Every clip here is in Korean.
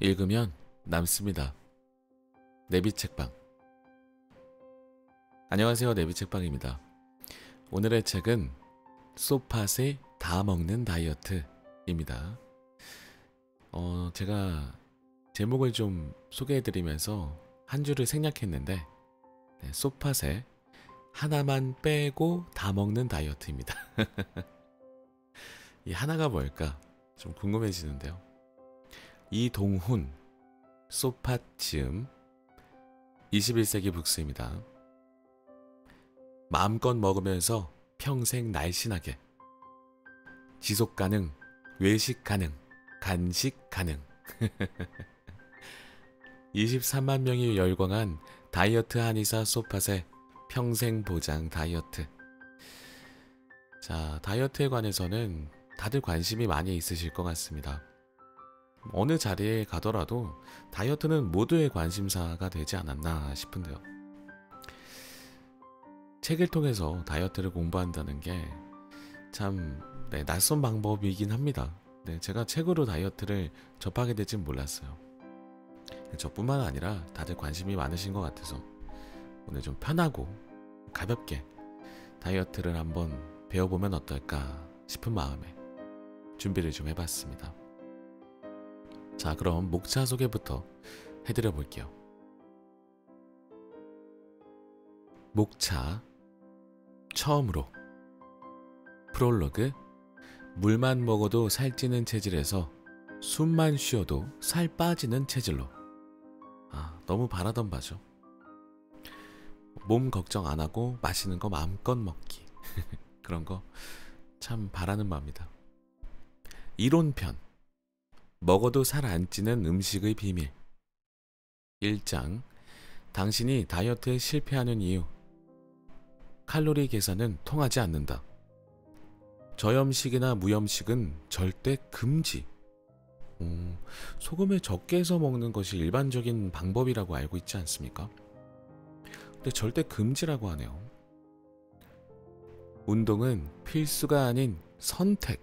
읽으면 남습니다. 내비책방. 안녕하세요, 내비책방입니다. 오늘의 책은 소팟의 다 먹는 다이어트입니다. 제가 제목을 좀 소개해드리면서 한 줄을 생략했는데 소팟에 하나만 빼고 다 먹는 다이어트입니다. 이 하나가 뭘까 좀 궁금해지는데요. 이동훈, 소팟 지음, 21세기 북스입니다. 마음껏 먹으면서 평생 날씬하게, 지속 가능, 외식 가능, 간식 가능. 23만 명이 열광한 다이어트 한의사 소팟의 평생 보장 다이어트. 자, 다이어트에 관해서는 다들 관심이 많이 있으실 것 같습니다. 어느 자리에 가더라도 다이어트는 모두의 관심사가 되지 않았나 싶은데요. 책을 통해서 다이어트를 공부한다는 게 참 낯선 방법이긴 합니다. 제가 책으로 다이어트를 접하게 될진 몰랐어요. 저뿐만 아니라 다들 관심이 많으신 것 같아서 오늘 좀 편하고 가볍게 다이어트를 한번 배워보면 어떨까 싶은 마음에 준비를 좀 해봤습니다. 자, 그럼 목차 소개부터 해드려 볼게요. 목차. 처음으로. 프롤로그. 물만 먹어도 살찌는 체질에서 숨만 쉬어도 살 빠지는 체질로. 너무 바라던 바죠. 몸 걱정 안 하고 맛있는 거 마음껏 먹기. 그런 거 참 바라는 바입니다. 이론편. 먹어도 살 안 찌는 음식의 비밀. 1장. 당신이 다이어트에 실패하는 이유. 칼로리 계산은 통하지 않는다. 저염식이나 무염식은 절대 금지. 소금을 적게 해서 먹는 것이 일반적인 방법이라고 알고 있지 않습니까? 근데 절대 금지라고 하네요. 운동은 필수가 아닌 선택.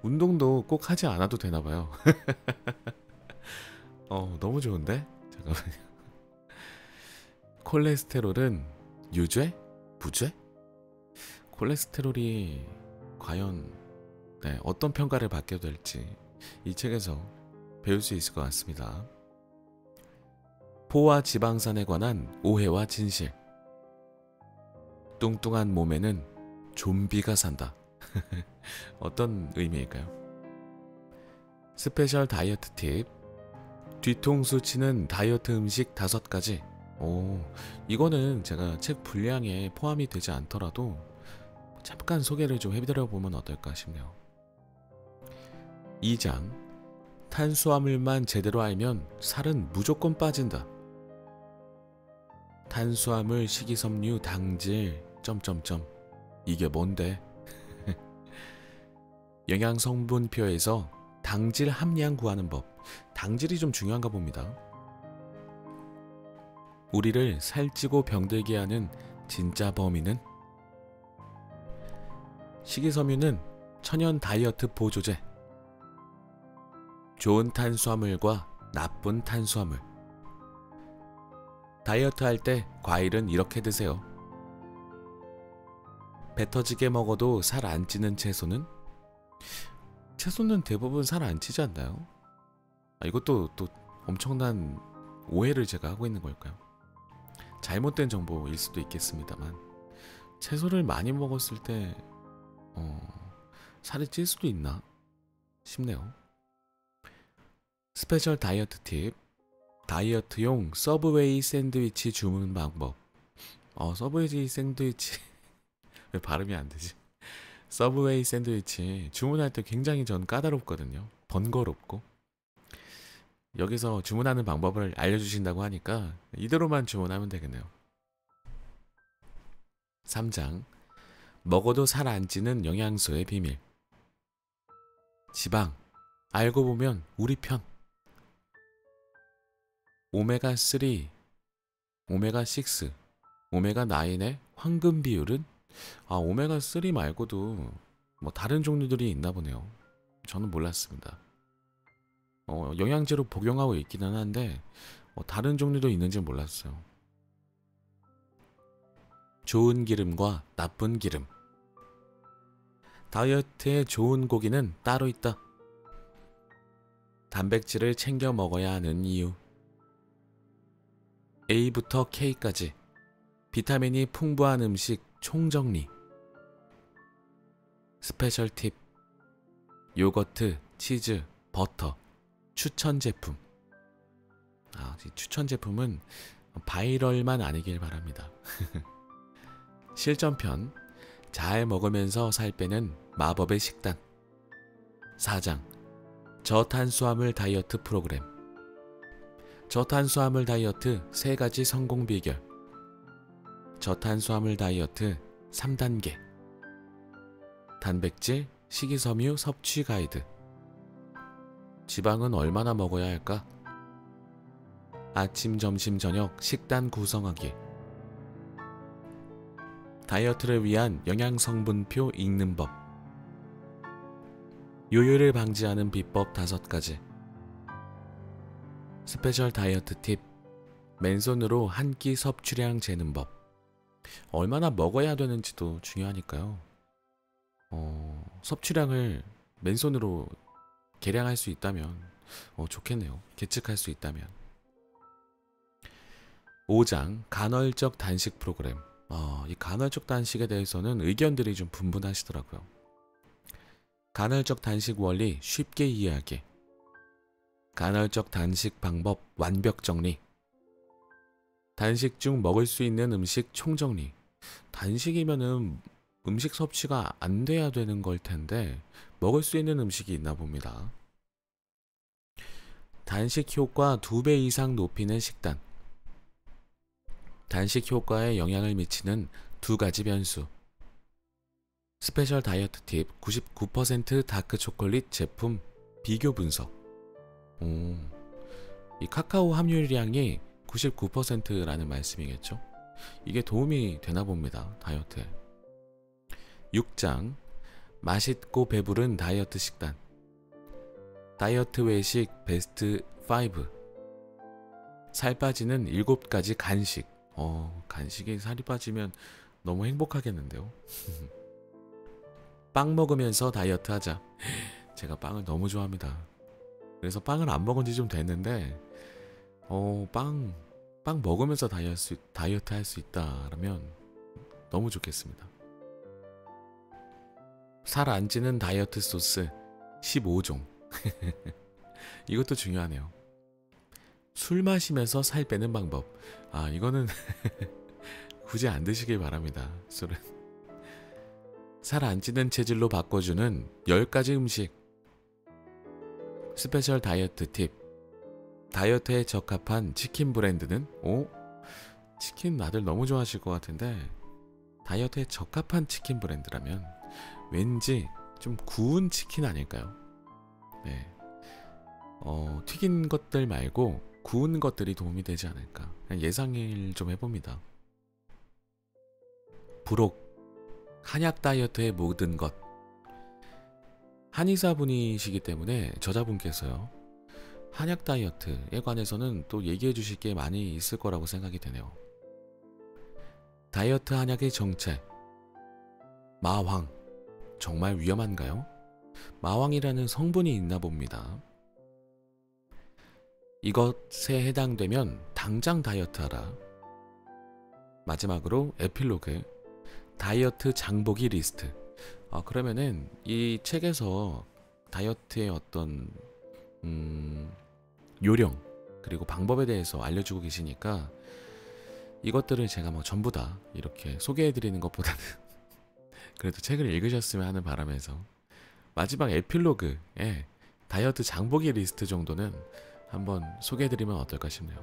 운동도 꼭 하지 않아도 되나봐요. 너무 좋은데? 잠깐만요. 콜레스테롤은 유죄? 부죄? 콜레스테롤이 과연 어떤 평가를 받게 될지 이 책에서 배울 수 있을 것 같습니다. 포와 지방산에 관한 오해와 진실. 뚱뚱한 몸에는 좀비가 산다. 어떤 의미일까요? 스페셜 다이어트 팁. 뒤통수 치는 다이어트 음식 5가지. 이거는 제가 책 분량에 포함이 되지 않더라도 잠깐 소개를 좀 해드려보면 어떨까 싶네요. 2장. 탄수화물만 제대로 알면 살은 무조건 빠진다. 탄수화물, 식이섬유, 당질... 이게 뭔데? 영양성분표에서 당질 함량 구하는 법. 당질이 좀 중요한가 봅니다. 우리를 살찌고 병들게 하는 진짜 범인은? 식이섬유는 천연 다이어트 보조제. 좋은 탄수화물과 나쁜 탄수화물. 다이어트 할 때 과일은 이렇게 드세요. 배 터지게 먹어도 살 안 찌는 채소는? 채소는 대부분 살 안 찌지 않나요? 이것도 또 엄청난 오해를 제가 하고 있는 걸까요? 잘못된 정보일 수도 있겠습니다만 채소를 많이 먹었을 때 살이 찔 수도 있나 싶네요. 스페셜 다이어트 팁. 다이어트용 서브웨이 샌드위치 주문 방법. 서브웨이 샌드위치 왜 발음이 안 되지? 서브웨이 샌드위치 주문할 때 굉장히 전 까다롭거든요. 번거롭고. 여기서 주문하는 방법을 알려주신다고 하니까 이대로만 주문하면 되겠네요. 3장. 먹어도 살 안 찌는 영양소의 비밀. 지방. 알고 보면 우리 편. 오메가3, 오메가6, 오메가9의 황금 비율은? 오메가3 말고도 다른 종류들이 있나 보네요. 저는 몰랐습니다. 영양제로 복용하고 있기는 한데 다른 종류도 있는지 몰랐어요. 좋은 기름과 나쁜 기름. 다이어트에 좋은 고기는 따로 있다. 단백질을 챙겨 먹어야 하는 이유. A부터 K까지 비타민이 풍부한 음식 총정리. 스페셜 팁. 요거트, 치즈, 버터 추천 제품. 추천 제품은 바이럴만 아니길 바랍니다. 실전편. 잘 먹으면서 살 빼는 마법의 식단. 4장. 저탄수화물 다이어트 프로그램. 저탄수화물 다이어트 3가지 성공 비결. 저탄수화물 다이어트 3단계. 단백질, 식이섬유 섭취 가이드. 지방은 얼마나 먹어야 할까? 아침, 점심, 저녁 식단 구성하기. 다이어트를 위한 영양성분표 읽는 법. 요요를 방지하는 비법 5가지. 스페셜 다이어트 팁. 맨손으로 한 끼 섭취량 재는 법. 얼마나 먹어야 되는지도 중요하니까요. 섭취량을 맨손으로 계량할 수 있다면 좋겠네요. 계측할 수 있다면. 5장 간헐적 단식 프로그램. 이 간헐적 단식에 대해서는 의견들이 좀 분분하시더라고요. 간헐적 단식 원리 쉽게 이해하기. 간헐적 단식 방법 완벽 정리. 단식 중 먹을 수 있는 음식 총정리. 단식이면은 음식 섭취가 안 돼야 되는 걸 텐데 먹을 수 있는 음식이 있나 봅니다. 단식 효과 2배 이상 높이는 식단. 단식 효과에 영향을 미치는 2가지 변수. 스페셜 다이어트 팁. 99% 다크 초콜릿 제품 비교 분석. 이 카카오 함유량이 99%라는 말씀이겠죠. 이게 도움이 되나 봅니다. 다이어트에. 6장 맛있고 배부른 다이어트 식단. 다이어트 외식 베스트 5. 살 빠지는 7가지 간식. 간식에 살이 빠지면 너무 행복하겠는데요. 빵 먹으면서 다이어트 하자. 제가 빵을 너무 좋아합니다. 그래서 빵을 안 먹은 지 좀 됐는데 빵 먹으면서 다이어트 할 수 있다라면 너무 좋겠습니다. 살 안 찌는 다이어트 소스 15종. 이것도 중요하네요. 술 마시면서 살 빼는 방법. 이거는 굳이 안 드시길 바랍니다. 술은. 살 안 찌는 체질로 바꿔주는 10가지 음식. 스페셜 다이어트 팁. 다이어트에 적합한 치킨 브랜드는? 치킨 다들 너무 좋아하실 것 같은데 다이어트에 적합한 치킨 브랜드라면 왠지 좀 구운 치킨 아닐까요? 네. 튀긴 것들 말고 구운 것들이 도움이 되지 않을까. 그냥 예상을 좀 해봅니다. 부록. 한약 다이어트의 모든 것. 한의사분이시기 때문에 저자분께서요. 한약 다이어트에 관해서는 또 얘기해 주실 게 많이 있을 거라고 생각이 되네요. 다이어트 한약의 정체. 마황. 정말 위험한가요? 마황이라는 성분이 있나 봅니다. 이것에 해당되면 당장 다이어트 하라. 마지막으로 에필로그. 다이어트 장보기 리스트. 그러면은 이 책에서 다이어트의 어떤 요령 그리고 방법에 대해서 알려주고 계시니까 이것들을 제가 전부 다 이렇게 소개해드리는 것보다는 그래도 책을 읽으셨으면 하는 바람에서 마지막 에필로그에 다이어트 장보기 리스트 정도는 한번 소개해드리면 어떨까 싶네요.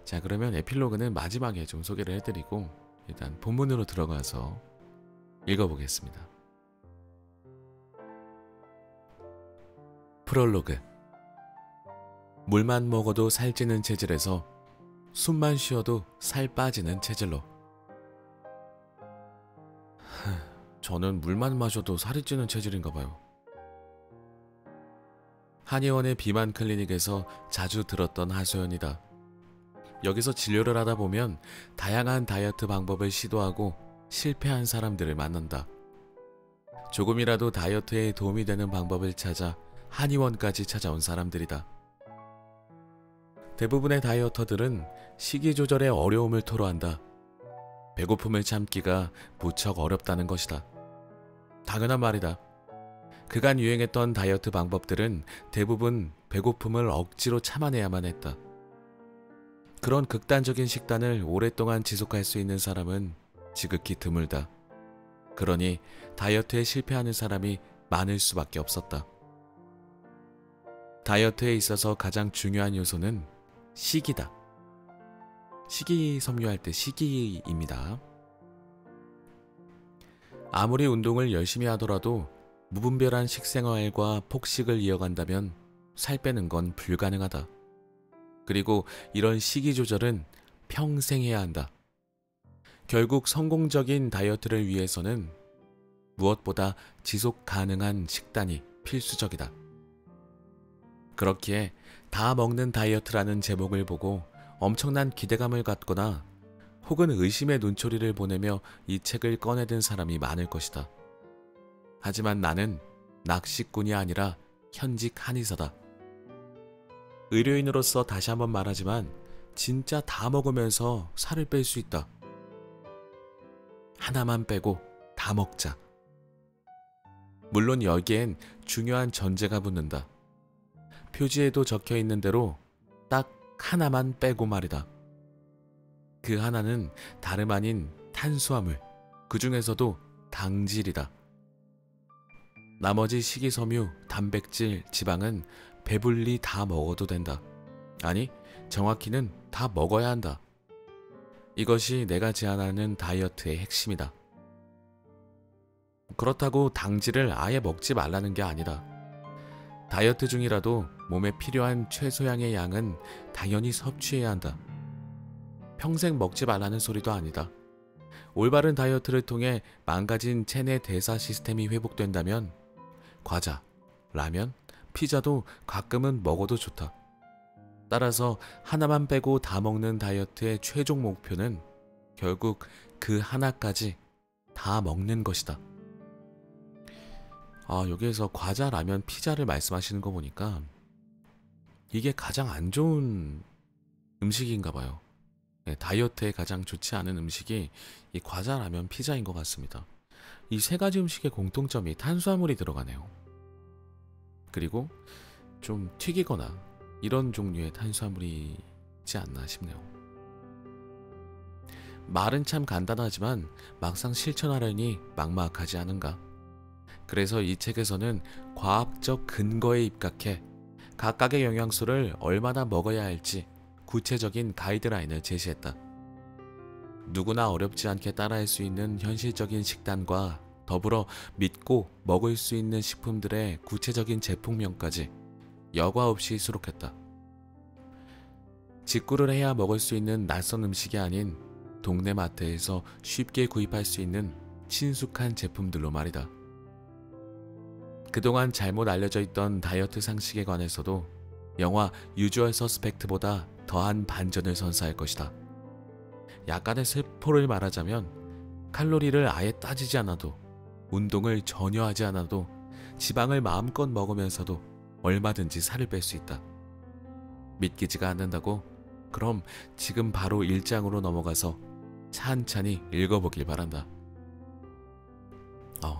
자, 그러면 에필로그는 마지막에 좀 소개를 해드리고 일단 본문으로 들어가서 읽어보겠습니다. 프롤로그. 물만 먹어도 살찌는 체질에서 숨만 쉬어도 살 빠지는 체질로. 저는 물만 마셔도 살이 찌는 체질인가 봐요. 한의원의 비만 클리닉에서 자주 들었던 하소연이다. 여기서 진료를 하다 보면 다양한 다이어트 방법을 시도하고 실패한 사람들을 만난다. 조금이라도 다이어트에 도움이 되는 방법을 찾아 한의원까지 찾아온 사람들이다. 대부분의 다이어터들은 식이 조절에 어려움을 토로한다. 배고픔을 참기가 무척 어렵다는 것이다. 당연한 말이다. 그간 유행했던 다이어트 방법들은 대부분 배고픔을 억지로 참아내야만 했다. 그런 극단적인 식단을 오랫동안 지속할 수 있는 사람은 지극히 드물다. 그러니 다이어트에 실패하는 사람이 많을 수밖에 없었다. 다이어트에 있어서 가장 중요한 요소는 식이다. 식이섬유할 때 식이입니다. 아무리 운동을 열심히 하더라도 무분별한 식생활과 폭식을 이어간다면 살 빼는 건 불가능하다. 그리고 이런 식이 조절은 평생 해야 한다. 결국 성공적인 다이어트를 위해서는 무엇보다 지속 가능한 식단이 필수적이다. 그렇기에 다 먹는 다이어트라는 제목을 보고 엄청난 기대감을 갖거나 혹은 의심의 눈초리를 보내며 이 책을 꺼내든 사람이 많을 것이다. 하지만 나는 낚시꾼이 아니라 현직 한의사다. 의료인으로서 다시 한번 말하지만 진짜 다 먹으면서 살을 뺄 수 있다. 하나만 빼고 다 먹자. 물론 여기엔 중요한 전제가 붙는다. 표지에도 적혀 있는 대로 딱 하나만 빼고 말이다. 그 하나는 다름 아닌 탄수화물, 그 중에서도 당질이다. 나머지 식이섬유, 단백질, 지방은 배불리 다 먹어도 된다. 아니, 정확히는 다 먹어야 한다. 이것이 내가 제안하는 다이어트의 핵심이다. 그렇다고 당질을 아예 먹지 말라는 게 아니다. 다이어트 중이라도 몸에 필요한 최소량의 양은 당연히 섭취해야 한다. 평생 먹지 말라는 소리도 아니다. 올바른 다이어트를 통해 망가진 체내 대사 시스템이 회복된다면 과자, 라면, 피자도 가끔은 먹어도 좋다. 따라서 하나만 빼고 다 먹는 다이어트의 최종 목표는 결국 그 하나까지 다 먹는 것이다. 여기에서 과자, 라면, 피자를 말씀하시는 거 보니까 이게 가장 안 좋은 음식인가 봐요. 네, 다이어트에 가장 좋지 않은 음식이 이 과자, 라면, 피자인 것 같습니다. 이 세 가지 음식의 공통점이 탄수화물이 들어가네요. 그리고 좀 튀기거나 이런 종류의 탄수화물이지 않나 싶네요. 말은 참 간단하지만 막상 실천하려니 막막하지 않은가. 그래서 이 책에서는 과학적 근거에 입각해 각각의 영양소를 얼마나 먹어야 할지 구체적인 가이드라인을 제시했다. 누구나 어렵지 않게 따라할 수 있는 현실적인 식단과 더불어 믿고 먹을 수 있는 식품들의 구체적인 제품명까지 여과 없이 수록했다. 직구를 해야 먹을 수 있는 낯선 음식이 아닌 동네 마트에서 쉽게 구입할 수 있는 친숙한 제품들로 말이다. 그동안 잘못 알려져 있던 다이어트 상식에 관해서도 영화 유주얼 서스펙트보다 더한 반전을 선사할 것이다. 약간의 세포를 말하자면 칼로리를 아예 따지지 않아도, 운동을 전혀 하지 않아도, 지방을 마음껏 먹으면서도 얼마든지 살을 뺄 수 있다. 믿기지가 않는다고? 그럼 지금 바로 1장으로 넘어가서 찬찬히 읽어보길 바란다.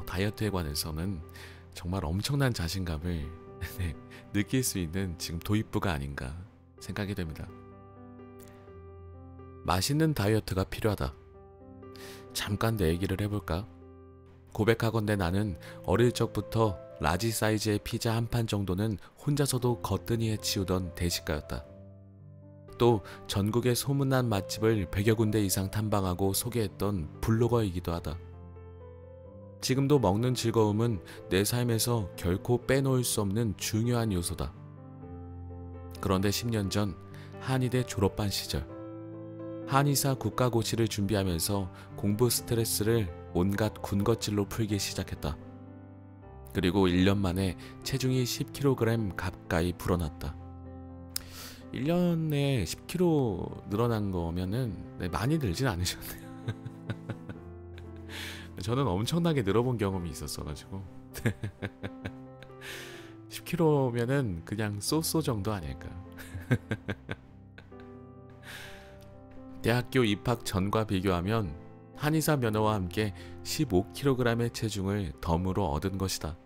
다이어트에 관해서는 정말 엄청난 자신감을 느낄 수 있는 지금 도입부가 아닌가 생각이 됩니다. 맛있는 다이어트가 필요하다. 잠깐 내 얘기를 해볼까? 고백하건대 나는 어릴 적부터 라지 사이즈의 피자 한 판 정도는 혼자서도 거뜬히 해치우던 대식가였다. 또 전국의 소문난 맛집을 100여 군데 이상 탐방하고 소개했던 블로거이기도 하다. 지금도 먹는 즐거움은 내 삶에서 결코 빼놓을 수 없는 중요한 요소다. 그런데 10년 전 한의대 졸업반 시절, 한의사 국가고시를 준비하면서 공부 스트레스를 온갖 군것질로 풀기 시작했다. 그리고 1년 만에 체중이 10kg 가까이 불어났다. 1년에 10kg 늘어난 거면은 많이 늘진 않으셨네요. 저는 엄청나게 늘어본 경험이 있었어가지고 10kg면은 그냥 쏘쏘 정도 아닐까. 대학교 입학 전과 비교하면 한의사 면허와 함께 15kg의 체중을 덤으로 얻은 것이다.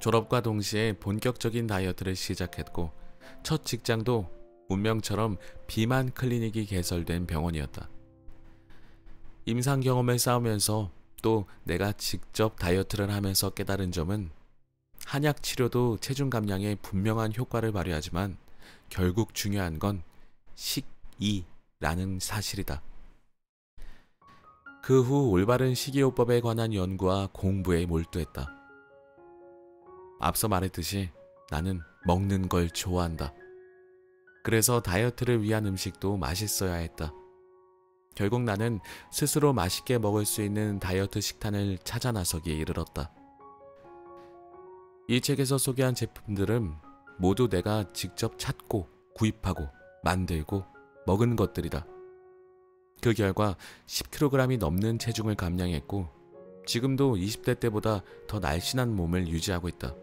졸업과 동시에 본격적인 다이어트를 시작했고 첫 직장도 운명처럼 비만 클리닉이 개설된 병원이었다. 임상 경험을 쌓으면서 또 내가 직접 다이어트를 하면서 깨달은 점은 한약 치료도 체중 감량에 분명한 효과를 발휘하지만 결국 중요한 건 식이라는 사실이다. 그 후 올바른 식이요법에 관한 연구와 공부에 몰두했다. 앞서 말했듯이 나는 먹는 걸 좋아한다. 그래서 다이어트를 위한 음식도 맛있어야 했다. 결국 나는 스스로 맛있게 먹을 수 있는 다이어트 식단을 찾아 나서기에 이르렀다. 이 책에서 소개한 제품들은 모두 내가 직접 찾고 구입하고 만들고 먹은 것들이다. 그 결과 10kg이 넘는 체중을 감량했고 지금도 20대 때보다 더 날씬한 몸을 유지하고 있다.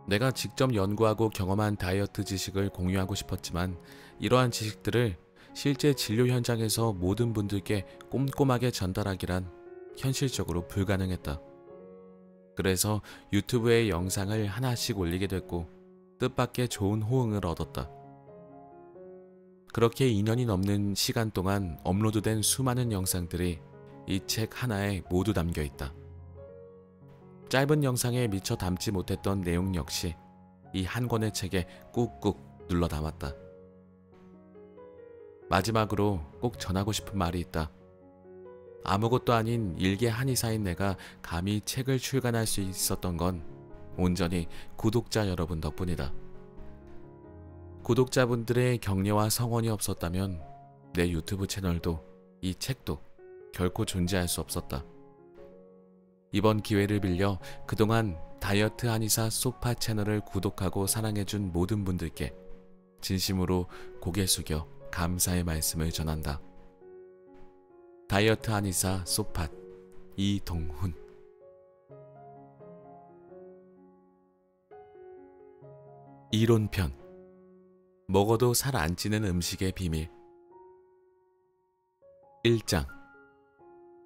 내가 직접 연구하고 경험한 다이어트 지식을 공유하고 싶었지만 이러한 지식들을 실제 진료 현장에서 모든 분들께 꼼꼼하게 전달하기란 현실적으로 불가능했다. 그래서 유튜브에 영상을 하나씩 올리게 됐고 뜻밖의 좋은 호응을 얻었다. 그렇게 2년이 넘는 시간 동안 업로드된 수많은 영상들이 이 책 하나에 모두 담겨 있다. 짧은 영상에 미처 담지 못했던 내용 역시 이 한 권의 책에 꾹꾹 눌러 담았다. 마지막으로 꼭 전하고 싶은 말이 있다. 아무것도 아닌 일개 한의사인 내가 감히 책을 출간할 수 있었던 건 온전히 구독자 여러분 덕분이다. 구독자분들의 격려와 성원이 없었다면 내 유튜브 채널도 이 책도 결코 존재할 수 없었다. 이번 기회를 빌려 그동안 다이어트 한의사 소파 채널을 구독하고 사랑해준 모든 분들께 진심으로 고개 숙여 감사의 말씀을 전한다. 다이어트 한의사 소팟 이동훈. 이론편. 먹어도 살 안 찌는 음식의 비밀. 1장.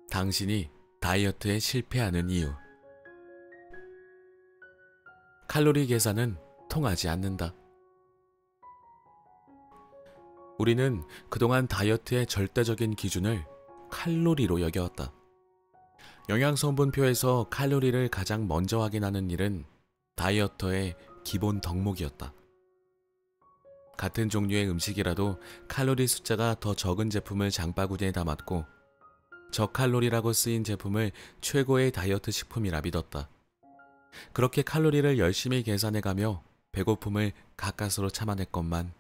당신이 다이어트에 실패하는 이유. 칼로리 계산은 통하지 않는다. 우리는 그동안 다이어트의 절대적인 기준을 칼로리로 여겨왔다. 영양성분표에서 칼로리를 가장 먼저 확인하는 일은 다이어터의 기본 덕목이었다. 같은 종류의 음식이라도 칼로리 숫자가 더 적은 제품을 장바구니에 담았고 저칼로리라고 쓰인 제품을 최고의 다이어트 식품이라 믿었다. 그렇게 칼로리를 열심히 계산해가며 배고픔을 가까스로 참아냈건만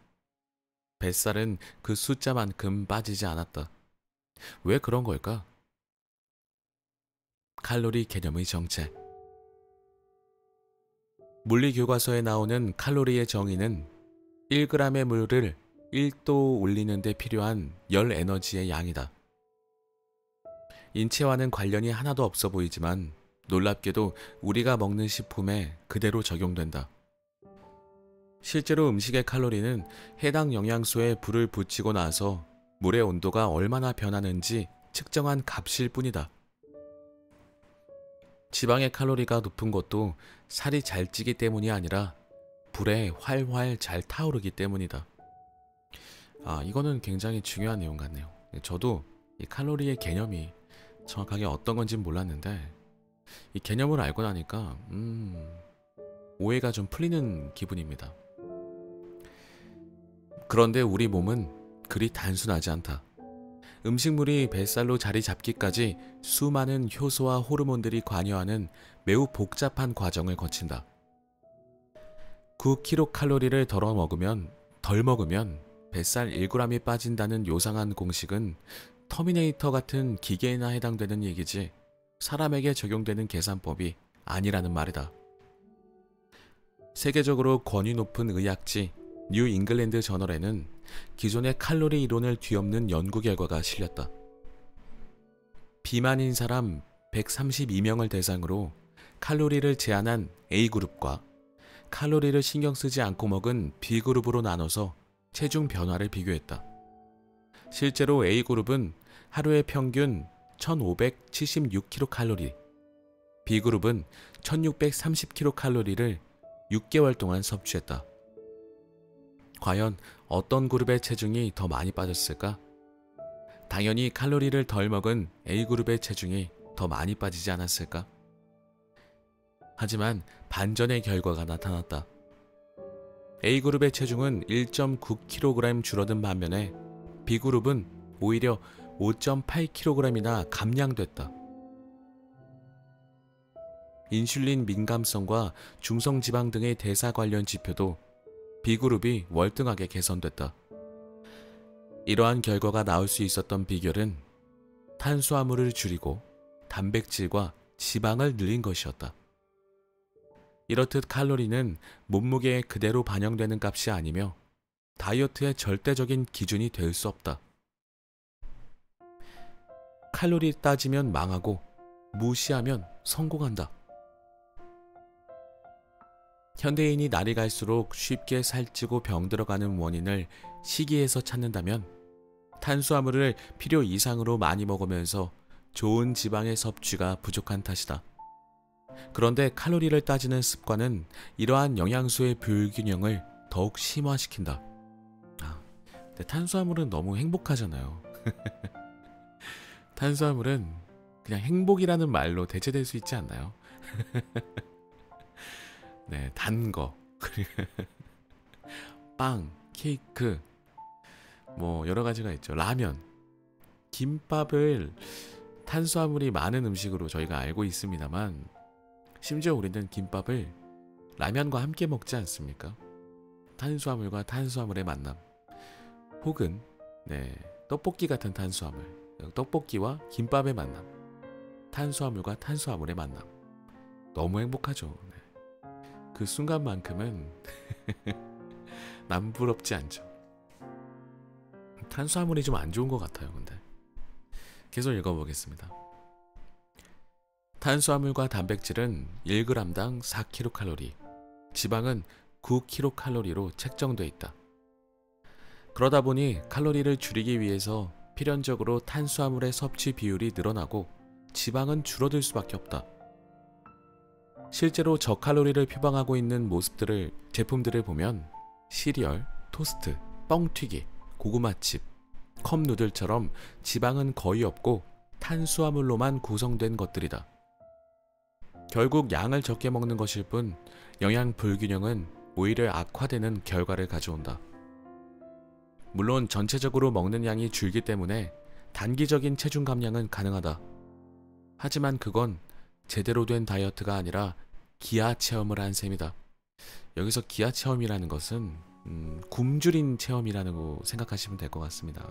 뱃살은 그 숫자만큼 빠지지 않았다. 왜 그런 걸까? 칼로리 개념의 정체. 물리교과서에 나오는 칼로리의 정의는 1g의 물을 1도 올리는 데 필요한 열 에너지의 양이다. 인체와는 관련이 하나도 없어 보이지만 놀랍게도 우리가 먹는 식품에 그대로 적용된다. 실제로 음식의 칼로리는 해당 영양소에 불을 붙이고 나서 물의 온도가 얼마나 변하는지 측정한 값일 뿐이다. 지방의 칼로리가 높은 것도 살이 잘 찌기 때문이 아니라 불에 활활 잘 타오르기 때문이다. 이거는 굉장히 중요한 내용 같네요. 저도 이 칼로리의 개념이 정확하게 어떤 건지는 몰랐는데 이 개념을 알고 나니까 오해가 좀 풀리는 기분입니다. 그런데 우리 몸은 그리 단순하지 않다. 음식물이 뱃살로 자리 잡기까지 수많은 효소와 호르몬들이 관여하는 매우 복잡한 과정을 거친다. 9kcal를 덜 먹으면 뱃살 1g이 빠진다는 요상한 공식은 터미네이터 같은 기계에나 해당되는 얘기지 사람에게 적용되는 계산법이 아니라는 말이다. 세계적으로 권위 높은 의학지 뉴 잉글랜드 저널에는 기존의 칼로리 이론을 뒤엎는 연구 결과가 실렸다. 비만인 사람 132명을 대상으로 칼로리를 제한한 A그룹과 칼로리를 신경 쓰지 않고 먹은 B그룹으로 나눠서 체중 변화를 비교했다. 실제로 A그룹은 하루에 평균 1576kcal, B그룹은 1630kcal를 6개월 동안 섭취했다. 과연 어떤 그룹의 체중이 더 많이 빠졌을까? 당연히 칼로리를 덜 먹은 A그룹의 체중이 더 많이 빠지지 않았을까? 하지만 반전의 결과가 나타났다. A그룹의 체중은 1.9kg 줄어든 반면에 B그룹은 오히려 5.8kg이나 감량됐다. 인슐린 민감성과 중성지방 등의 대사 관련 지표도 B그룹이 월등하게 개선됐다. 이러한 결과가 나올 수 있었던 비결은 탄수화물을 줄이고 단백질과 지방을 늘린 것이었다. 이렇듯 칼로리는 몸무게에 그대로 반영되는 값이 아니며 다이어트의 절대적인 기준이 될 수 없다. 칼로리 따지면 망하고 무시하면 성공한다. 현대인이 날이 갈수록 쉽게 살찌고 병들어가는 원인을 식이에서 찾는다면 탄수화물을 필요 이상으로 많이 먹으면서 좋은 지방의 섭취가 부족한 탓이다. 그런데 칼로리를 따지는 습관은 이러한 영양소의 불균형을 더욱 심화시킨다. 근데 탄수화물은 너무 행복하잖아요. 탄수화물은 그냥 행복이라는 말로 대체될 수 있지 않나요? 네, 단 거, 빵, 케이크, 뭐 여러 가지가 있죠. 라면, 김밥을 탄수화물이 많은 음식으로 저희가 알고 있습니다만 심지어 우리는 김밥을 라면과 함께 먹지 않습니까? 탄수화물과 탄수화물의 만남, 혹은 떡볶이 같은 탄수화물, 떡볶이와 김밥의 만남, 탄수화물과 탄수화물의 만남, 너무 행복하죠. 그 순간만큼은 남부럽지 않죠. 탄수화물이 좀 안 좋은 것 같아요. 근데 계속 읽어보겠습니다. 탄수화물과 단백질은 1g당 4kcal, 지방은 9kcal로 책정되어 있다. 그러다 보니 칼로리를 줄이기 위해서 필연적으로 탄수화물의 섭취 비율이 늘어나고 지방은 줄어들 수밖에 없다. 실제로 저칼로리를 표방하고 있는 제품들을 보면 시리얼, 토스트, 뻥튀기, 고구마칩, 컵누들처럼 지방은 거의 없고 탄수화물로만 구성된 것들이다. 결국 양을 적게 먹는 것일 뿐 영양 불균형은 오히려 악화되는 결과를 가져온다. 물론 전체적으로 먹는 양이 줄기 때문에 단기적인 체중 감량은 가능하다. 하지만 그건 제대로 된 다이어트가 아니라 기하 체험을 한 셈이다. 여기서 기하 체험이라는 것은 굶주린 체험이라고 생각하시면 될 것 같습니다.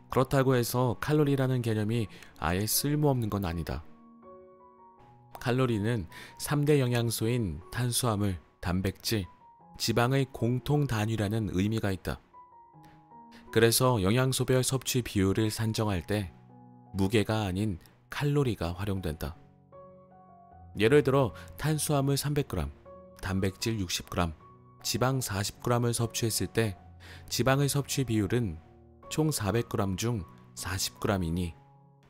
그렇다고 해서 칼로리라는 개념이 아예 쓸모없는 건 아니다. 칼로리는 3대 영양소인 탄수화물, 단백질, 지방의 공통 단위라는 의미가 있다. 그래서 영양소별 섭취 비율을 산정할 때 무게가 아닌 칼로리가 활용된다. 예를 들어 탄수화물 300g, 단백질 60g, 지방 40g을 섭취했을 때 지방의 섭취 비율은 총 400g 중 40g이니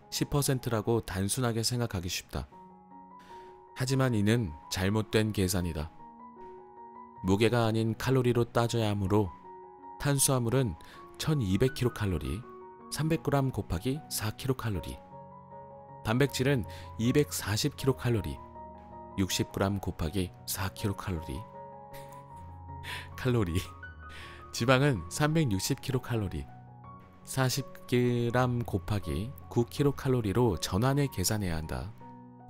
10%라고 단순하게 생각하기 쉽다. 하지만 이는 잘못된 계산이다. 무게가 아닌 칼로리로 따져야 하므로 탄수화물은 1200kcal, 300g 곱하기 4kcal, 단백질은 240kcal, 60g 곱하기 4kcal, 칼로리, 지방은 360kcal, 40g 곱하기 9kcal로 전환해 계산해야 한다.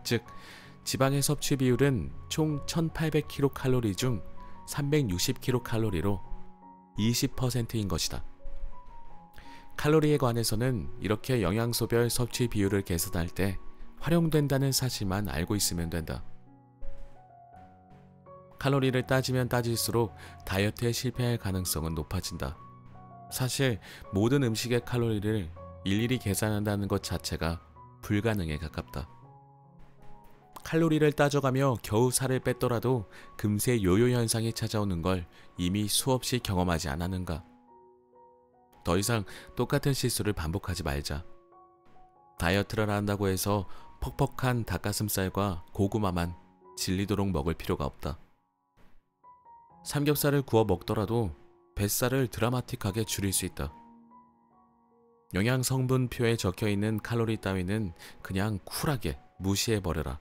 즉, 지방의 섭취 비율은 총 1800kcal 중 360kcal로 20%인 것이다. 칼로리에 관해서는 이렇게 영양소별 섭취 비율을 계산할 때 활용된다는 사실만 알고 있으면 된다. 칼로리를 따지면 따질수록 다이어트에 실패할 가능성은 높아진다. 사실 모든 음식의 칼로리를 일일이 계산한다는 것 자체가 불가능에 가깝다. 칼로리를 따져가며 겨우 살을 뺐더라도 금세 요요 현상이 찾아오는 걸 이미 수없이 경험하지 않았는가. 더 이상 똑같은 실수를 반복하지 말자. 다이어트를 한다고 해서 퍽퍽한 닭가슴살과 고구마만 질리도록 먹을 필요가 없다. 삼겹살을 구워 먹더라도 뱃살을 드라마틱하게 줄일 수 있다. 영양 성분표에 적혀있는 칼로리 따위는 그냥 쿨하게 무시해버려라.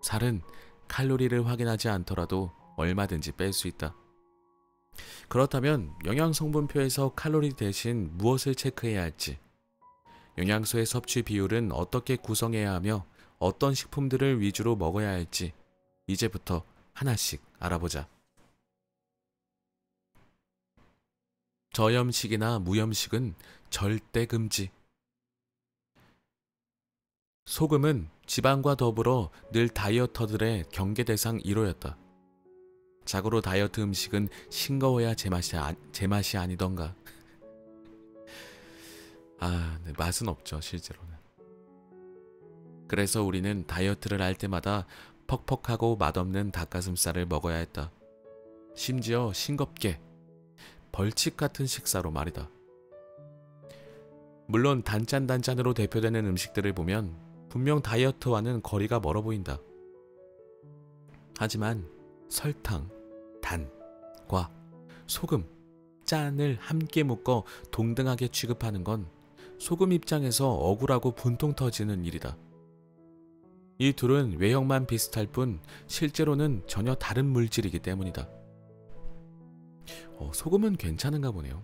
살은 칼로리를 확인하지 않더라도 얼마든지 뺄 수 있다. 그렇다면 영양 성분표에서 칼로리 대신 무엇을 체크해야 할지, 영양소의 섭취 비율은 어떻게 구성해야 하며 어떤 식품들을 위주로 먹어야 할지 이제부터 하나씩 알아보자. 저염식이나 무염식은 절대 금지. 소금은 지방과 더불어 늘 다이어터들의 경계 대상 1호였다. 자고로 다이어트 음식은 싱거워야 제맛이 아니던가. 네, 맛은 없죠, 실제로는. 그래서 우리는 다이어트를 할 때마다 퍽퍽하고 맛없는 닭가슴살을 먹어야 했다. 심지어 싱겁게, 벌칙 같은 식사로 말이다. 물론 단짠단짠으로 대표되는 음식들을 보면 분명 다이어트와는 거리가 멀어 보인다. 하지만 설탕, 단, 과, 소금, 짠을 함께 묶어 동등하게 취급하는 건 소금 입장에서 억울하고 분통 터지는 일이다. 이 둘은 외형만 비슷할 뿐 실제로는 전혀 다른 물질이기 때문이다. 소금은 괜찮은가 보네요.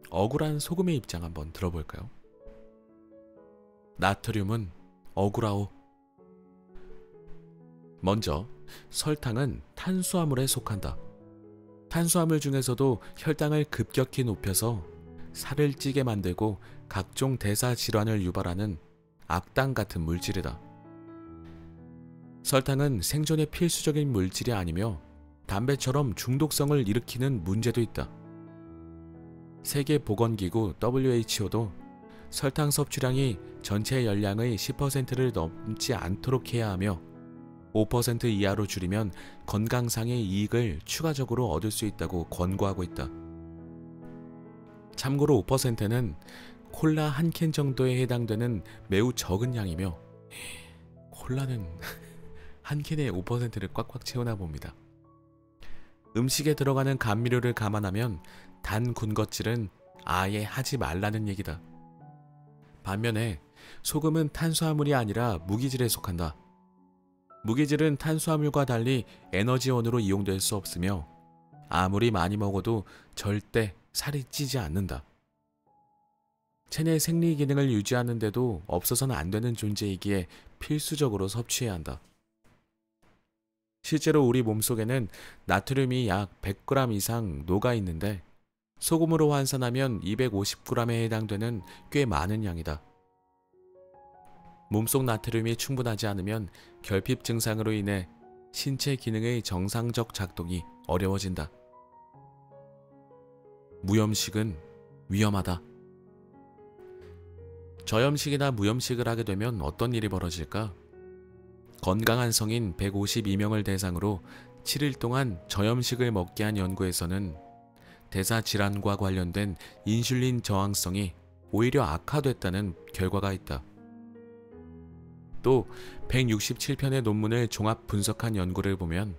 억울한 소금의 입장 한번 들어볼까요? 나트륨은 억울하오. 먼저 설탕은 탄수화물에 속한다. 탄수화물 중에서도 혈당을 급격히 높여서 살을 찌게 만들고 각종 대사 질환을 유발하는 악당 같은 물질이다. 설탕은 생존에 필수적인 물질이 아니며 담배처럼 중독성을 일으키는 문제도 있다. 세계보건기구 WHO도 설탕 섭취량이 전체 열량의 10%를 넘지 않도록 해야 하며 5% 이하로 줄이면 건강상의 이익을 추가적으로 얻을 수 있다고 권고하고 있다. 참고로 5%는 콜라 한 캔 정도에 해당되는 매우 적은 양이며 콜라는 한 캔에 5%를 꽉꽉 채우나 봅니다. 음식에 들어가는 감미료를 감안하면 단 군것질은 아예 하지 말라는 얘기다. 반면에 소금은 탄수화물이 아니라 무기질에 속한다. 무기질은 탄수화물과 달리 에너지원으로 이용될 수 없으며 아무리 많이 먹어도 절대 살이 찌지 않는다. 체내 생리 기능을 유지하는데도 없어서는 안 되는 존재이기에 필수적으로 섭취해야 한다. 실제로 우리 몸속에는 나트륨이 약 100g 이상 녹아 있는데 소금으로 환산하면 250g에 해당되는 꽤 많은 양이다. 몸속 나트륨이 충분하지 않으면 결핍 증상으로 인해 신체 기능의 정상적 작동이 어려워진다. 무염식은 위험하다. 저염식이나 무염식을 하게 되면 어떤 일이 벌어질까? 건강한 성인 152명을 대상으로 7일 동안 저염식을 먹게 한 연구에서는 대사 질환과 관련된 인슐린 저항성이 오히려 악화됐다는 결과가 있다. 또 167편의 논문을 종합 분석한 연구를 보면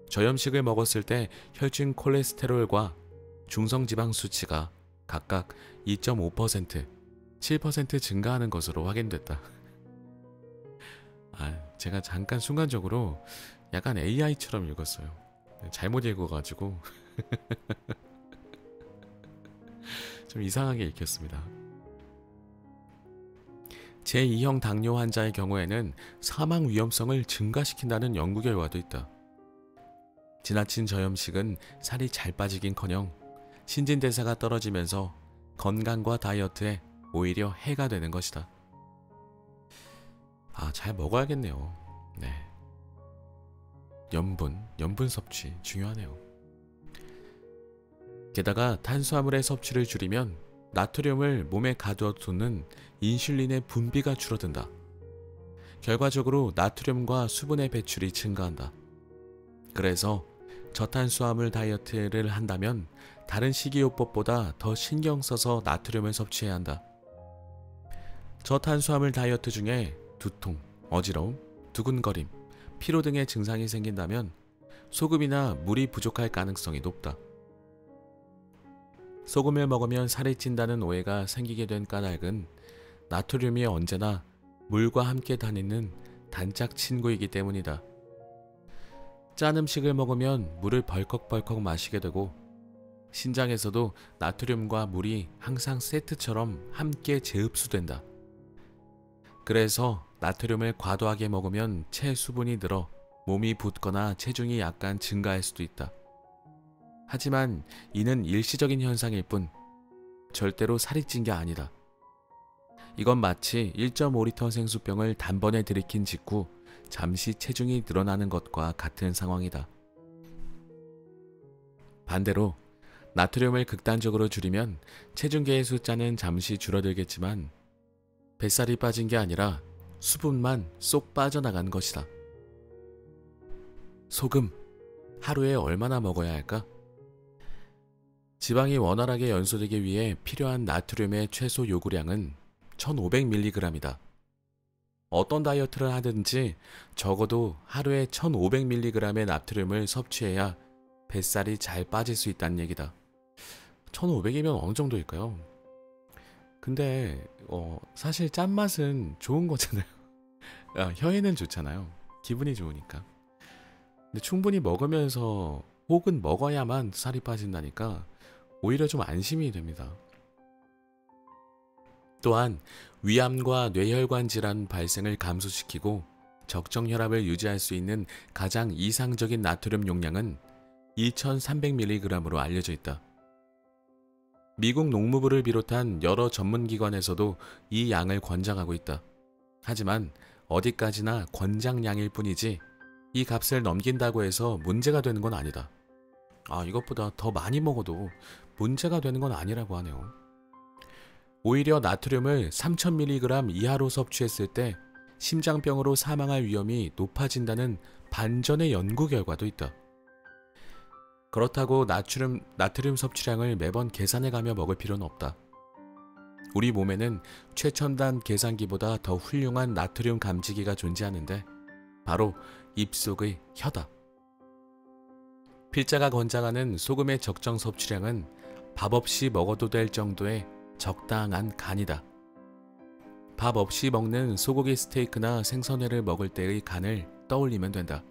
저염식을 먹었을 때 혈중 콜레스테롤과 중성지방 수치가 각각 2.5%, 7% 증가하는 것으로 확인됐다. 제가 잠깐 순간적으로 약간 AI처럼 읽었어요. 잘못 읽어가지고 좀 이상하게 읽혔습니다. 제2형 당뇨 환자의 경우에는 사망 위험성을 증가시킨다는 연구 결과도 있다. 지나친 저염식은 살이 잘 빠지긴커녕 신진대사가 떨어지면서 건강과 다이어트에 오히려 해가 되는 것이다. 잘 먹어야겠네요. 네. 염분 섭취 중요하네요. 게다가 탄수화물의 섭취를 줄이면 나트륨을 몸에 가둬두는 인슐린의 분비가 줄어든다. 결과적으로 나트륨과 수분의 배출이 증가한다. 그래서 저탄수화물 다이어트를 한다면 다른 식이요법보다 더 신경 써서 나트륨을 섭취해야 한다. 저탄수화물 다이어트 중에 두통, 어지러움, 두근거림, 피로 등의 증상이 생긴다면 소금이나 물이 부족할 가능성이 높다. 소금을 먹으면 살이 찐다는 오해가 생기게 된 까닭은 나트륨이 언제나 물과 함께 다니는 단짝 친구이기 때문이다. 짠 음식을 먹으면 물을 벌컥벌컥 마시게 되고 신장에서도 나트륨과 물이 항상 세트처럼 함께 재흡수된다. 그래서 나트륨을 과도하게 먹으면 체수분이 늘어 몸이 붓거나 체중이 약간 증가할 수도 있다. 하지만 이는 일시적인 현상일 뿐 절대로 살이 찐 게 아니다. 이건 마치 1.5리터 생수병을 단번에 들이킨 직후 잠시 체중이 늘어나는 것과 같은 상황이다. 반대로 나트륨을 극단적으로 줄이면 체중계의 숫자는 잠시 줄어들겠지만 뱃살이 빠진 게 아니라 수분만 쏙 빠져나간 것이다. 소금, 하루에 얼마나 먹어야 할까? 지방이 원활하게 연소되기 위해 필요한 나트륨의 최소 요구량은 1500mg이다. 어떤 다이어트를 하든지 적어도 하루에 1500mg의 나트륨을 섭취해야 뱃살이 잘 빠질 수 있다는 얘기다. 1500이면 어느 정도일까요? 근데 사실 짠맛은 좋은 거잖아요. 혀에는 좋잖아요. 기분이 좋으니까. 근데 충분히 먹으면서 혹은 먹어야만 살이 빠진다니까 오히려 좀 안심이 됩니다. 또한 위암과 뇌혈관 질환 발생을 감소시키고 적정 혈압을 유지할 수 있는 가장 이상적인 나트륨 용량은 2300mg으로 알려져 있다. 미국 농무부를 비롯한 여러 전문기관에서도 이 양을 권장하고 있다. 하지만 어디까지나 권장량일 뿐이지 이 값을 넘긴다고 해서 문제가 되는 건 아니다. 이것보다 더 많이 먹어도 문제가 되는 건 아니라고 하네요. 오히려 나트륨을 3000mg 이하로 섭취했을 때 심장병으로 사망할 위험이 높아진다는 반전의 연구 결과도 있다. 그렇다고 나트륨 섭취량을 매번 계산해가며 먹을 필요는 없다. 우리 몸에는 최첨단 계산기보다 더 훌륭한 나트륨 감지기가 존재하는데 바로 입속의 혀다. 필자가 권장하는 소금의 적정 섭취량은 밥 없이 먹어도 될 정도의 적당한 간이다. 밥 없이 먹는 소고기 스테이크나 생선회를 먹을 때의 간을 떠올리면 된다.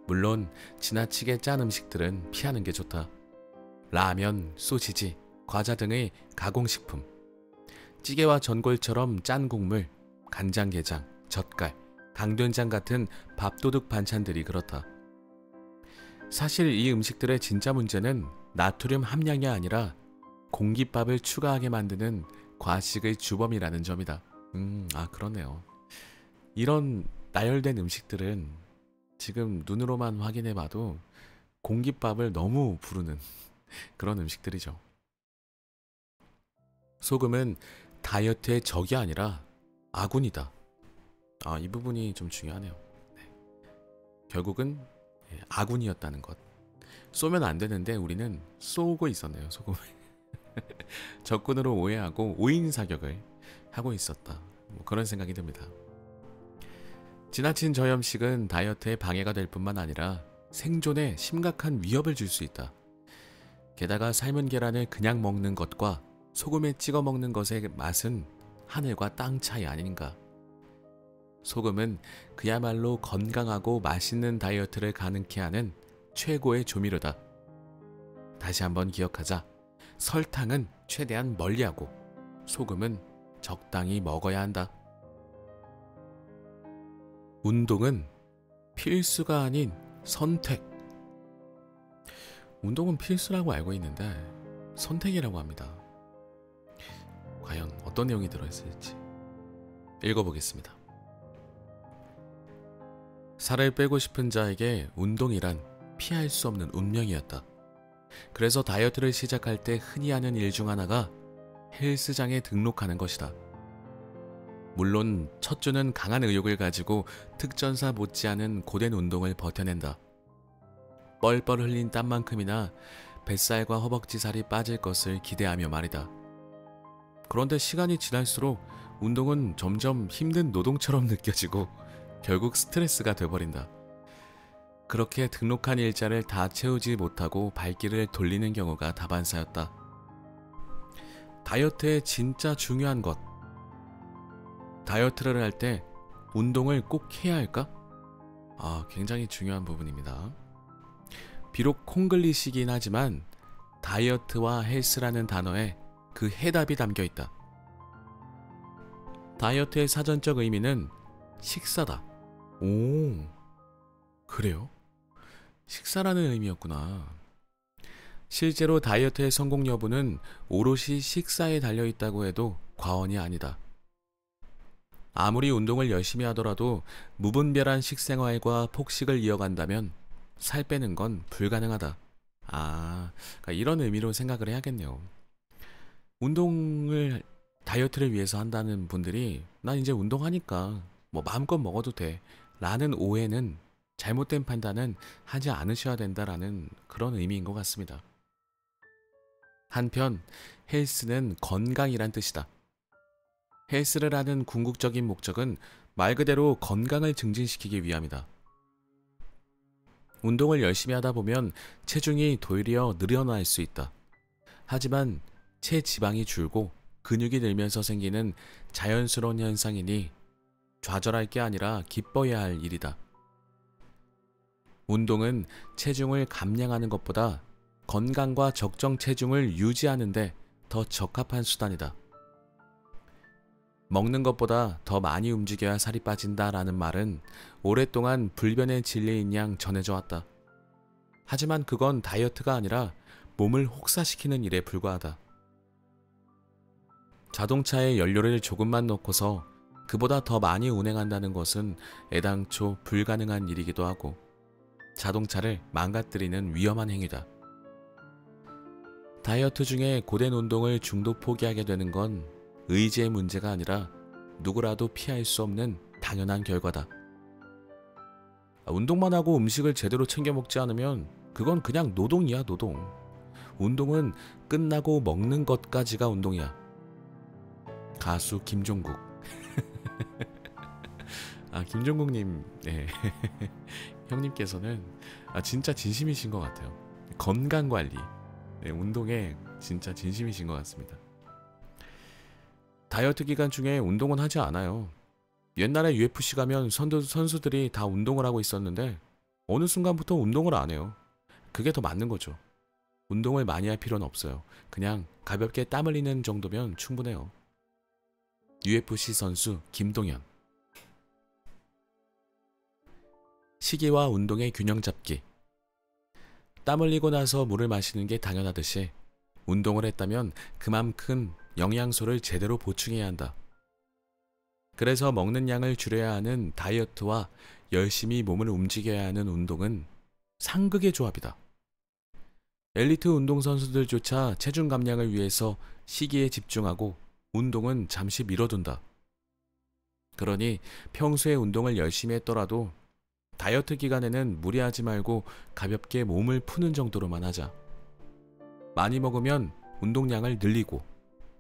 물론 지나치게 짠 음식들은 피하는 게 좋다. 라면, 소시지, 과자 등의 가공식품, 찌개와 전골처럼 짠 국물, 간장게장, 젓갈, 강된장 같은 밥도둑 반찬들이 그렇다. 사실 이 음식들의 진짜 문제는 나트륨 함량이 아니라 공깃밥을 추가하게 만드는 과식의 주범이라는 점이다. 그러네요. 이런 나열된 음식들은 지금 눈으로만 확인해봐도 공깃밥을 너무 부르는 그런 음식들이죠. 소금은 다이어트의 적이 아니라 아군이다. 이 부분이 좀 중요하네요. 네. 결국은 아군이었다는 것. 쏘면 안 되는데 우리는 쏘고 있었네요, 소금을. 적군으로 오해하고 오인 사격을 하고 있었다. 그런 생각이 듭니다. 지나친 저염식은 다이어트에 방해가 될 뿐만 아니라 생존에 심각한 위협을 줄 수 있다. 게다가 삶은 계란을 그냥 먹는 것과 소금에 찍어 먹는 것의 맛은 하늘과 땅 차이 아닌가. 소금은 그야말로 건강하고 맛있는 다이어트를 가능케 하는 최고의 조미료다. 다시 한번 기억하자. 설탕은 최대한 멀리하고 소금은 적당히 먹어야 한다. 운동은 필수가 아닌 선택. 운동은 필수라고 알고 있는데 선택이라고 합니다. 과연 어떤 내용이 들어있을지 읽어보겠습니다. 살을 빼고 싶은 자에게 운동이란 피할 수 없는 운명이었다. 그래서 다이어트를 시작할 때 흔히 하는 일 중 하나가 헬스장에 등록하는 것이다. 물론 첫 주는 강한 의욕을 가지고 특전사 못지않은 고된 운동을 버텨낸다. 뻘뻘 흘린 땀만큼이나 뱃살과 허벅지 살이 빠질 것을 기대하며 말이다. 그런데 시간이 지날수록 운동은 점점 힘든 노동처럼 느껴지고 결국 스트레스가 돼버린다. 그렇게 등록한 일자를 다 채우지 못하고 발길을 돌리는 경우가 다반사였다. 다이어트의 진짜 중요한 것. 다이어트를 할 때 운동을 꼭 해야 할까? 굉장히 중요한 부분입니다. 비록 콩글리시긴 하지만 다이어트와 헬스라는 단어에 그 해답이 담겨 있다. 다이어트의 사전적 의미는 식사다. 오, 그래요? 식사라는 의미였구나. 실제로 다이어트의 성공 여부는 오롯이 식사에 달려있다고 해도 과언이 아니다. 아무리 운동을 열심히 하더라도 무분별한 식생활과 폭식을 이어간다면 살 빼는 건 불가능하다. 그러니까 이런 의미로 생각을 해야겠네요. 운동을 다이어트를 위해서 한다는 분들이 난 이제 운동하니까 뭐 마음껏 먹어도 돼 라는 오해는, 잘못된 판단은 하지 않으셔야 된다라는 그런 의미인 것 같습니다. 한편 헬스는 건강이란 뜻이다. 헬스를 하는 궁극적인 목적은 말 그대로 건강을 증진시키기 위함이다. 운동을 열심히 하다 보면 체중이 도리어 늘어날 수 있다. 하지만 체지방이 줄고 근육이 늘면서 생기는 자연스러운 현상이니 좌절할 게 아니라 기뻐해야 할 일이다. 운동은 체중을 감량하는 것보다 건강과 적정 체중을 유지하는 데 더 적합한 수단이다. 먹는 것보다 더 많이 움직여야 살이 빠진다라는 말은 오랫동안 불변의 진리인 양 전해져 왔다. 하지만 그건 다이어트가 아니라 몸을 혹사시키는 일에 불과하다. 자동차에 연료를 조금만 넣고서 그보다 더 많이 운행한다는 것은 애당초 불가능한 일이기도 하고 자동차를 망가뜨리는 위험한 행위다. 다이어트 중에 고된 운동을 중도 포기하게 되는 건 의지의 문제가 아니라 누구라도 피할 수 없는 당연한 결과다. 운동만 하고 음식을 제대로 챙겨 먹지 않으면 그건 그냥 노동이야, 노동. 운동은 끝나고 먹는 것까지가 운동이야. 가수 김종국. 김종국님, 네. 형님께서는 진짜 진심이신 것 같아요. 건강관리, 네, 운동에 진짜 진심이신 것 같습니다. 다이어트 기간 중에 운동은 하지 않아요. 옛날에 UFC 가면 선수들이 다 운동을 하고 있었는데 어느 순간부터 운동을 안 해요. 그게 더 맞는 거죠. 운동을 많이 할 필요는 없어요. 그냥 가볍게 땀 흘리는 정도면 충분해요. UFC 선수 김동현. 식이와 운동의 균형 잡기. 땀 흘리고 나서 물을 마시는 게 당연하듯이 운동을 했다면 그만큼 영양소를 제대로 보충해야 한다. 그래서 먹는 양을 줄여야 하는 다이어트와 열심히 몸을 움직여야 하는 운동은 상극의 조합이다. 엘리트 운동선수들조차 체중 감량을 위해서 식이에 집중하고 운동은 잠시 미뤄둔다. 그러니 평소에 운동을 열심히 했더라도 다이어트 기간에는 무리하지 말고 가볍게 몸을 푸는 정도로만 하자. 많이 먹으면 운동량을 늘리고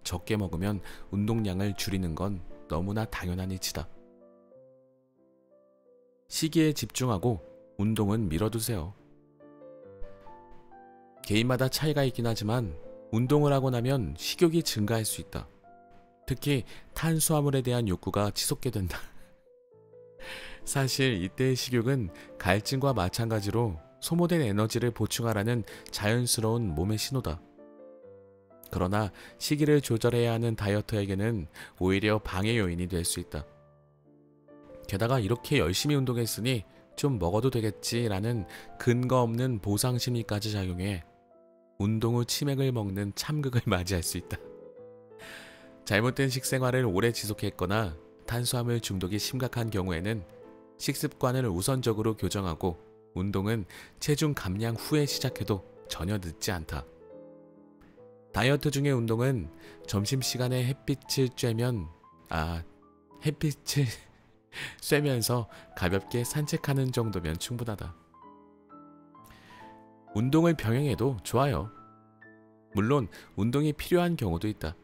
적게 먹으면 운동량을 줄이는 건 너무나 당연한 이치다. 시기에 집중하고 운동은 미뤄두세요. 개인마다 차이가 있긴 하지만 운동을 하고 나면 식욕이 증가할 수 있다. 특히 탄수화물에 대한 욕구가 치솟게 된다. 사실 이때의 식욕은 갈증과 마찬가지로 소모된 에너지를 보충하라는 자연스러운 몸의 신호다. 그러나 시기를 조절해야 하는 다이어터에게는 오히려 방해 요인이 될 수 있다. 게다가 이렇게 열심히 운동했으니 좀 먹어도 되겠지라는 근거 없는 보상 심리까지 작용해 운동 후 치맥을 먹는 참극을 맞이할 수 있다. 잘못된 식생활을 오래 지속했거나 탄수화물 중독이 심각한 경우에는 식습관을 우선적으로 교정하고 운동은 체중 감량 후에 시작해도 전혀 늦지 않다. 다이어트 중에 운동은 점심시간에 햇빛을 쐬면서 가볍게 산책하는 정도면 충분하다. 운동을 병행해도 좋아요. 물론 운동이 필요한 경우도 있다.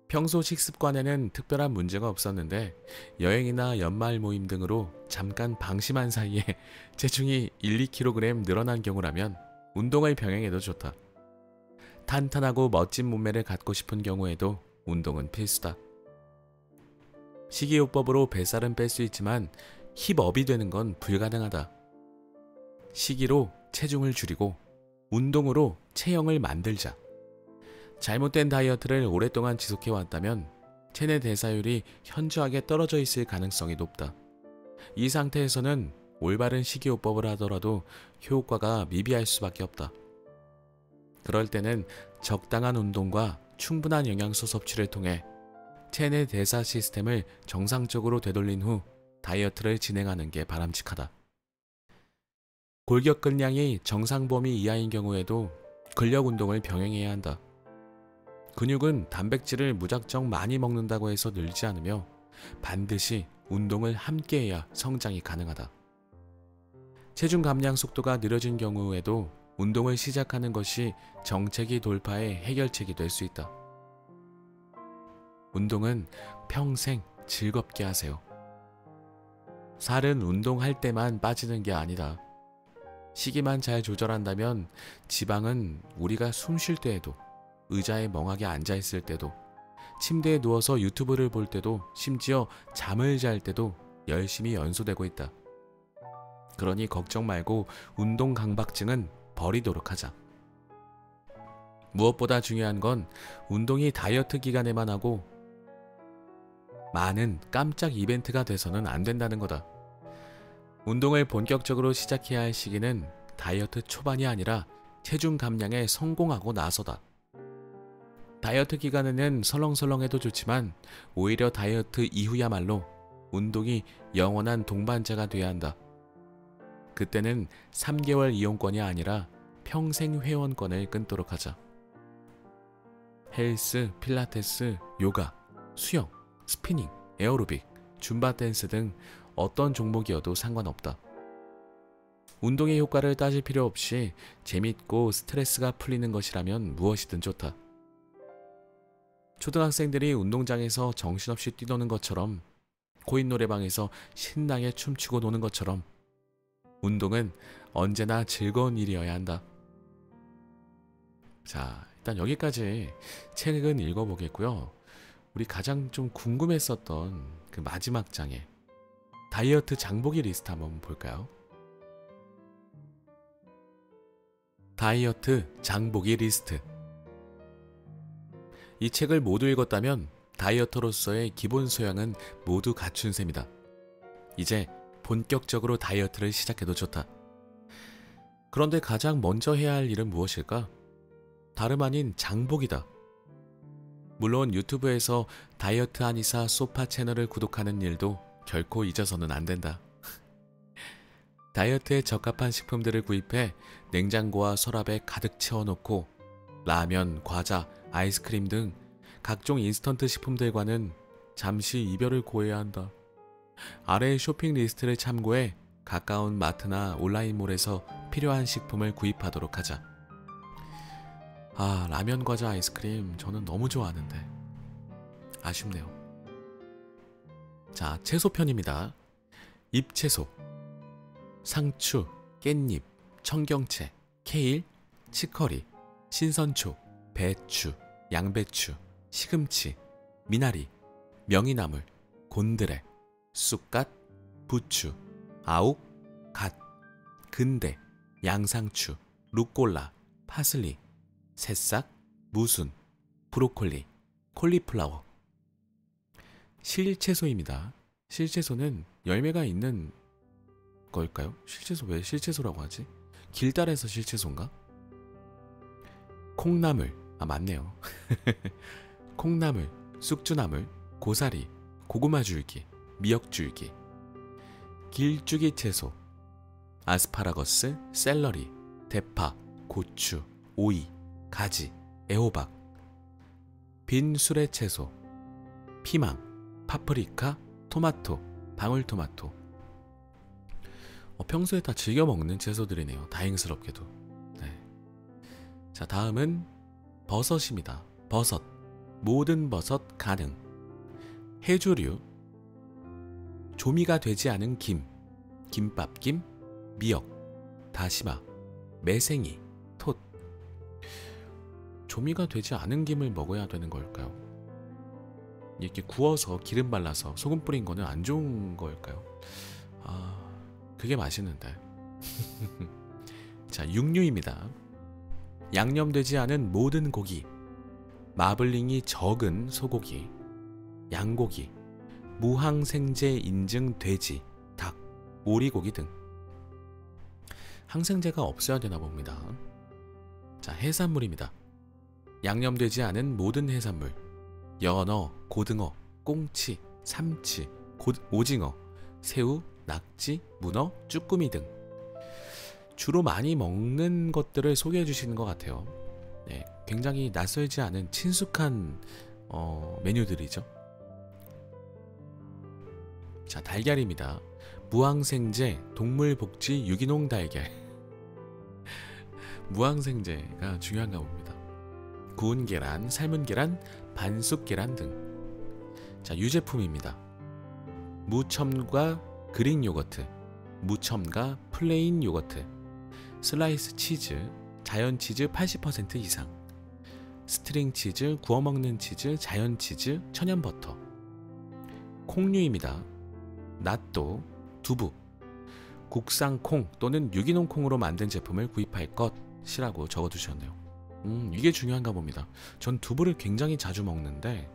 평소 식습관에는 특별한 문제가 없었는데 여행이나 연말 모임 등으로 잠깐 방심한 사이에 체중이 1-2kg 늘어난 경우라면 운동을 병행해도 좋다. 탄탄하고 멋진 몸매를 갖고 싶은 경우에도 운동은 필수다. 식이요법으로 뱃살은 뺄 수 있지만 힙업이 되는 건 불가능하다. 식이로 체중을 줄이고 운동으로 체형을 만들자. 잘못된 다이어트를 오랫동안 지속해왔다면 체내 대사율이 현저하게 떨어져 있을 가능성이 높다. 이 상태에서는 올바른 식이요법을 하더라도 효과가 미비할 수밖에 없다. 그럴 때는 적당한 운동과 충분한 영양소 섭취를 통해 체내 대사 시스템을 정상적으로 되돌린 후 다이어트를 진행하는 게 바람직하다. 골격근량이 정상 범위 이하인 경우에도 근력 운동을 병행해야 한다. 근육은 단백질을 무작정 많이 먹는다고 해서 늘지 않으며 반드시 운동을 함께해야 성장이 가능하다. 체중 감량 속도가 느려진 경우에도 운동을 시작하는 것이 정체기 돌파의 해결책이 될 수 있다. 운동은 평생 즐겁게 하세요. 살은 운동할 때만 빠지는 게 아니다. 식이만 잘 조절한다면 지방은 우리가 숨 쉴 때에도, 의자에 멍하게 앉아있을 때도, 침대에 누워서 유튜브를 볼 때도, 심지어 잠을 잘 때도 열심히 연소되고 있다. 그러니 걱정 말고 운동 강박증은 버리도록 하자. 무엇보다 중요한 건 운동이 다이어트 기간에만 하고 많은 깜짝 이벤트가 돼서는 안 된다는 거다. 운동을 본격적으로 시작해야 할 시기는 다이어트 초반이 아니라 체중 감량에 성공하고 나서다. 다이어트 기간에는 설렁설렁해도 좋지만 오히려 다이어트 이후야말로 운동이 영원한 동반자가 돼야 한다. 그때는 3개월 이용권이 아니라 평생 회원권을 끊도록 하자. 헬스, 필라테스, 요가, 수영, 스피닝, 에어로빅, 줌바 댄스 등 어떤 종목이어도 상관없다. 운동의 효과를 따질 필요 없이 재밌고 스트레스가 풀리는 것이라면 무엇이든 좋다. 초등학생들이 운동장에서 정신없이 뛰노는 것처럼, 코인 노래방에서 신나게 춤추고 노는 것처럼 운동은 언제나 즐거운 일이어야 한다. 자, 일단 여기까지 책은 읽어보겠고요. 우리 가장 좀 궁금했었던 그 마지막 장에 다이어트 장보기 리스트 한번 볼까요? 다이어트 장보기 리스트. 이 책을 모두 읽었다면 다이어터로서의 기본 소양은 모두 갖춘 셈이다. 이제 본격적으로 다이어트를 시작해도 좋다. 그런데 가장 먼저 해야 할 일은 무엇일까? 다름 아닌 장보기다. 물론 유튜브에서 다이어트 한의사 소파 채널을 구독하는 일도 결코 잊어서는 안 된다. 다이어트에 적합한 식품들을 구입해 냉장고와 서랍에 가득 채워놓고 라면, 과자, 아이스크림 등 각종 인스턴트 식품들과는 잠시 이별을 고해야 한다. 아래의 쇼핑 리스트를 참고해 가까운 마트나 온라인몰에서 필요한 식품을 구입하도록 하자. 라면, 과자, 아이스크림 저는 너무 좋아하는데 아쉽네요. 자, 채소편입니다. 잎채소, 상추, 깻잎, 청경채, 케일, 치커리, 신선초, 배추, 양배추, 시금치, 미나리, 명이나물, 곤드레, 쑥갓, 부추, 아욱, 갓, 근대, 양상추, 루꼴라, 파슬리, 새싹, 무순, 브로콜리, 콜리플라워. 실채소입니다. 실채소는 열매가 있는 걸까요? 실채소 왜 실채소라고 하지? 길다래서 실채소인가? 콩나물, 맞네요. 콩나물, 쑥주나물, 고사리, 고구마 줄기, 미역 줄기. 길쭉이 채소, 아스파라거스, 샐러리, 대파, 고추, 오이, 가지, 애호박, 빈 수레 채소, 피망, 파프리카, 토마토, 방울토마토. 평소에 다 즐겨 먹는 채소들이네요. 다행스럽게도. 네. 자, 다음은 버섯입니다. 버섯, 모든 버섯 가능. 해조류, 조미가 되지 않은 김, 김밥김, 미역, 다시마, 매생이, 톳. 조미가 되지 않은 김을 먹어야 되는 걸까요? 이렇게 구워서 기름 발라서 소금 뿌린 거는 안 좋은 걸까요? 그게 맛있는데. 자, 육류입니다. 양념되지 않은 모든 고기, 마블링이 적은 소고기, 양고기, 무항생제 인증 돼지, 닭, 오리고기 등. 항생제가 없어야 되나 봅니다. 자, 해산물입니다. 양념되지 않은 모든 해산물, 연어, 고등어, 꽁치, 삼치, 오징어, 새우, 낙지, 문어, 쭈꾸미 등. 주로 많이 먹는 것들을 소개해 주시는 것 같아요. 네, 굉장히 낯설지 않은 친숙한 메뉴들이죠. 자, 달걀입니다. 무항생제 동물복지 유기농 달걀. 무항생제가 중요한가 봅니다. 구운 계란, 삶은 계란, 반숙 계란 등. 자, 유제품입니다. 무첨과 그릭 요거트, 무첨가 플레인 요거트, 슬라이스 치즈, 자연 치즈 80% 이상, 스트링 치즈, 구워 먹는 치즈, 자연 치즈, 천연 버터. 콩류입니다. 낫또, 두부, 국산 콩 또는 유기농 콩으로 만든 제품을 구입할 것이라고 적어두셨네요. 이게 중요한가 봅니다. 전 두부를 굉장히 자주 먹는데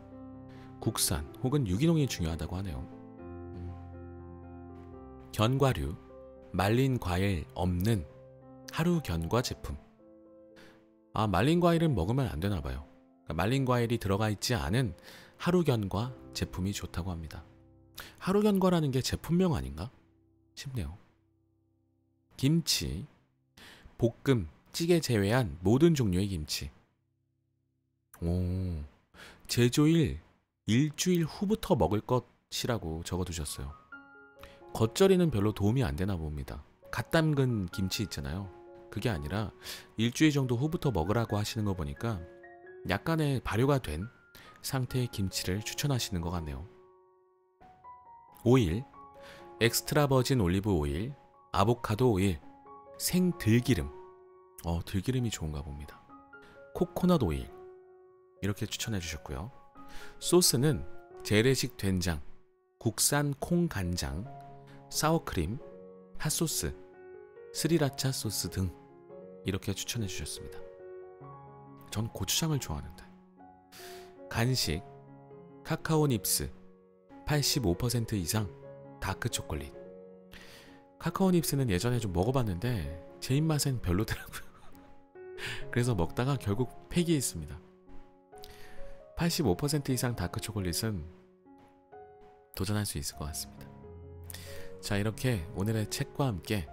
국산 혹은 유기농이 중요하다고 하네요. 견과류, 말린 과일 없는 하루 견과 제품. 말린 과일은 먹으면 안 되나 봐요. 그러니까 말린 과일이 들어가 있지 않은 하루 견과 제품이 좋다고 합니다. 하루 견과라는 게 제품명 아닌가 싶네요. 김치, 볶음, 찌개 제외한 모든 종류의 김치. 제조일 일주일 후부터 먹을 것이라고 적어두셨어요. 겉절이는 별로 도움이 안 되나 봅니다. 갓 담근 김치 있잖아요. 그게 아니라 일주일 정도 후부터 먹으라고 하시는 거 보니까 약간의 발효가 된 상태의 김치를 추천하시는 것 같네요. 오일, 엑스트라 버진 올리브 오일, 아보카도 오일, 생들기름. 들기름이 좋은가 봅니다. 코코넛 오일. 이렇게 추천해 주셨고요. 소스는 재래식 된장, 국산 콩 간장, 사워크림, 핫소스, 스리라차 소스 등 이렇게 추천해 주셨습니다. 전 고추장을 좋아하는데. 간식, 카카오 닙스 85% 이상 다크 초콜릿. 카카오 닙스는 예전에 좀 먹어봤는데 제 입맛엔 별로더라고요. 그래서 먹다가 결국 폐기했습니다. 85% 이상 다크 초콜릿은 도전할 수 있을 것 같습니다. 자, 이렇게 오늘의 책과 함께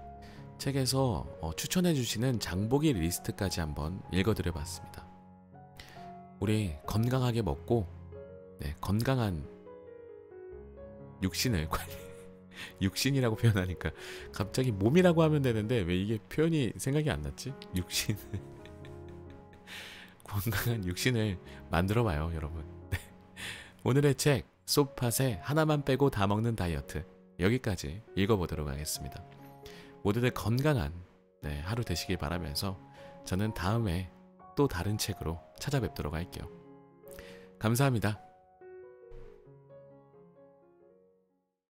책에서 추천해 주시는 장보기 리스트까지 한번 읽어드려 봤습니다. 우리 건강하게 먹고 건강한 육신을 육신이라고 표현하니까 갑자기 몸이라고 하면 되는데 왜 이게 표현이 생각이 안 났지? 육신. 건강한 육신을 만들어 봐요, 여러분. 오늘의 책 소팟에 하나만 빼고 다 먹는 다이어트, 여기까지 읽어보도록 하겠습니다. 모두들 건강한 하루 되시길 바라면서 저는 다음에 또 다른 책으로 찾아뵙도록 할게요. 감사합니다.